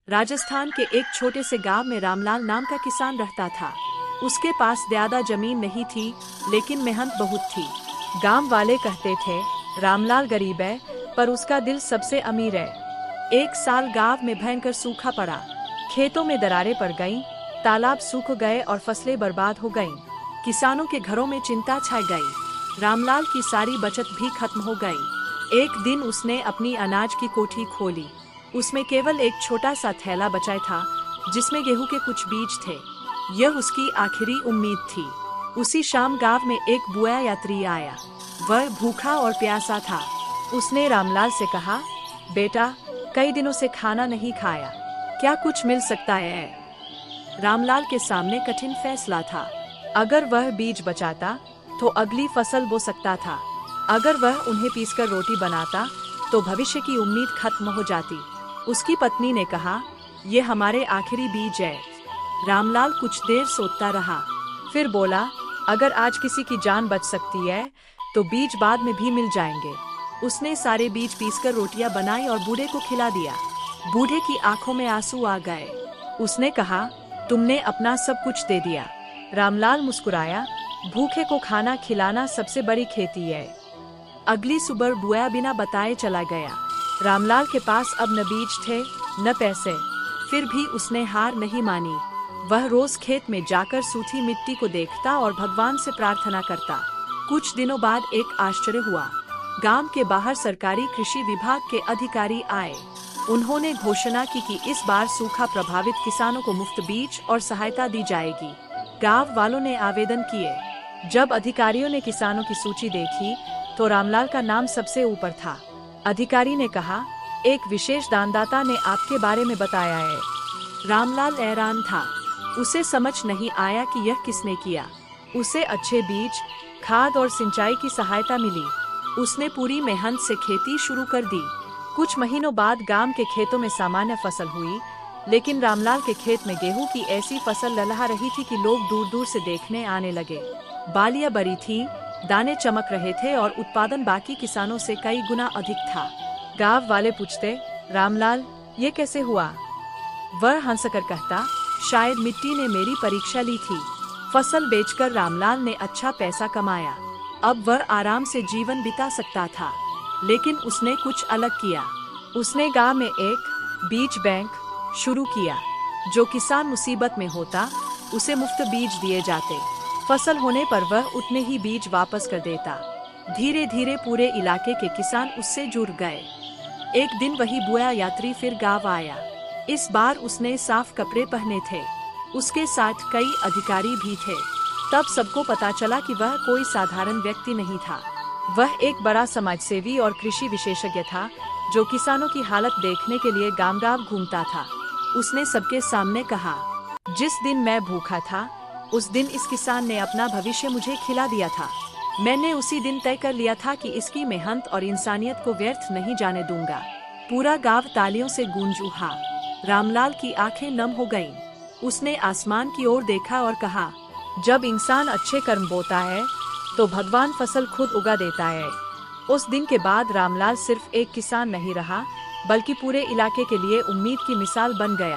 राजस्थान के एक छोटे से गांव में रामलाल नाम का किसान रहता था। उसके पास ज्यादा जमीन नहीं थी, लेकिन मेहनत बहुत थी। गांव वाले कहते थे, रामलाल गरीब है, पर उसका दिल सबसे अमीर है। एक साल गांव में भयंकर सूखा पड़ा। खेतों में दरारें पड़ गईं, तालाब सूख गए और फसलें बर्बाद हो गईं। किसानों के घरों में चिंता छा गई। रामलाल की सारी बचत भी खत्म हो गई। एक दिन उसने अपनी अनाज की कोठी खोली। उसमें केवल एक छोटा सा थैला बचा था, जिसमें गेहूं के कुछ बीज थे। यह उसकी आखिरी उम्मीद थी। उसी शाम गांव में एक बुआ यात्री आया। वह भूखा और प्यासा था। उसने रामलाल से कहा, बेटा, कई दिनों से खाना नहीं खाया, क्या कुछ मिल सकता है? रामलाल के सामने कठिन फैसला था। अगर वह बीज बचाता तो अगली फसल बो सकता था। अगर वह उन्हें पीसकर रोटी बनाता तो भविष्य की उम्मीद खत्म हो जाती। उसकी पत्नी ने कहा, ये हमारे आखिरी बीज है। रामलाल कुछ देर सोचता रहा, फिर बोला, अगर आज किसी की जान बच सकती है तो बीज बाद में भी मिल जाएंगे। उसने सारे बीज पीसकर रोटियां बनाई और बूढ़े को खिला दिया। बूढ़े की आंखों में आंसू आ गए। उसने कहा, तुमने अपना सब कुछ दे दिया। रामलाल मुस्कुराया, भूखे को खाना खिलाना सबसे बड़ी खेती है। अगली सुबह बुआ बिना बताए चला गया। रामलाल के पास अब न बीज थे न पैसे, फिर भी उसने हार नहीं मानी। वह रोज खेत में जाकर सूखी मिट्टी को देखता और भगवान से प्रार्थना करता। कुछ दिनों बाद एक आश्चर्य हुआ। गांव के बाहर सरकारी कृषि विभाग के अधिकारी आए। उन्होंने घोषणा की कि इस बार सूखा प्रभावित किसानों को मुफ्त बीज और सहायता दी जाएगी। गांव वालों ने आवेदन किए। जब अधिकारियों ने किसानों की सूची देखी तो रामलाल का नाम सबसे ऊपर था। अधिकारी ने कहा, एक विशेष दानदाता ने आपके बारे में बताया है। रामलाल हैरान था। उसे समझ नहीं आया कि यह किसने किया। उसे अच्छे बीज, खाद और सिंचाई की सहायता मिली। उसने पूरी मेहनत से खेती शुरू कर दी। कुछ महीनों बाद गांव के खेतों में सामान्य फसल हुई, लेकिन रामलाल के खेत में गेहूं की ऐसी फसल लहलहा रही थी कि लोग दूर दूर से देखने आने लगे। बालियां बड़ी थी, दाने चमक रहे थे और उत्पादन बाकी किसानों से कई गुना अधिक था। गांव वाले पूछते, रामलाल, ये कैसे हुआ? वह हंसकर कहता, शायद मिट्टी ने मेरी परीक्षा ली थी। फसल बेचकर रामलाल ने अच्छा पैसा कमाया। अब वह आराम से जीवन बिता सकता था। लेकिन उसने कुछ अलग किया। उसने गांव में एक बीज बैंक शुरू किया। जो किसान मुसीबत में होता, उसे मुफ्त बीज दिए जाते। फसल होने पर वह उतने ही बीज वापस कर देता। धीरे धीरे पूरे इलाके के किसान उससे जुड़ गए। एक दिन वही बुआ यात्री फिर गांव आया। इस बार उसने साफ कपड़े पहने थे। उसके साथ कई अधिकारी भी थे। तब सबको पता चला कि वह कोई साधारण व्यक्ति नहीं था। वह एक बड़ा समाजसेवी और कृषि विशेषज्ञ था, जो किसानों की हालत देखने के लिए गांव-गांव घूमता था। उसने सबके सामने कहा, जिस दिन मैं भूखा था, उस दिन इस किसान ने अपना भविष्य मुझे खिला दिया था। मैंने उसी दिन तय कर लिया था कि इसकी मेहनत और इंसानियत को व्यर्थ नहीं जाने दूंगा। पूरा गांव तालियों से गूंज उठा। रामलाल की आंखें नम हो गईं। उसने आसमान की ओर देखा और कहा, जब इंसान अच्छे कर्म बोता है तो भगवान फसल खुद उगा देता है। उस दिन के बाद रामलाल सिर्फ एक किसान नहीं रहा, बल्कि पूरे इलाके के लिए उम्मीद की मिसाल बन गया।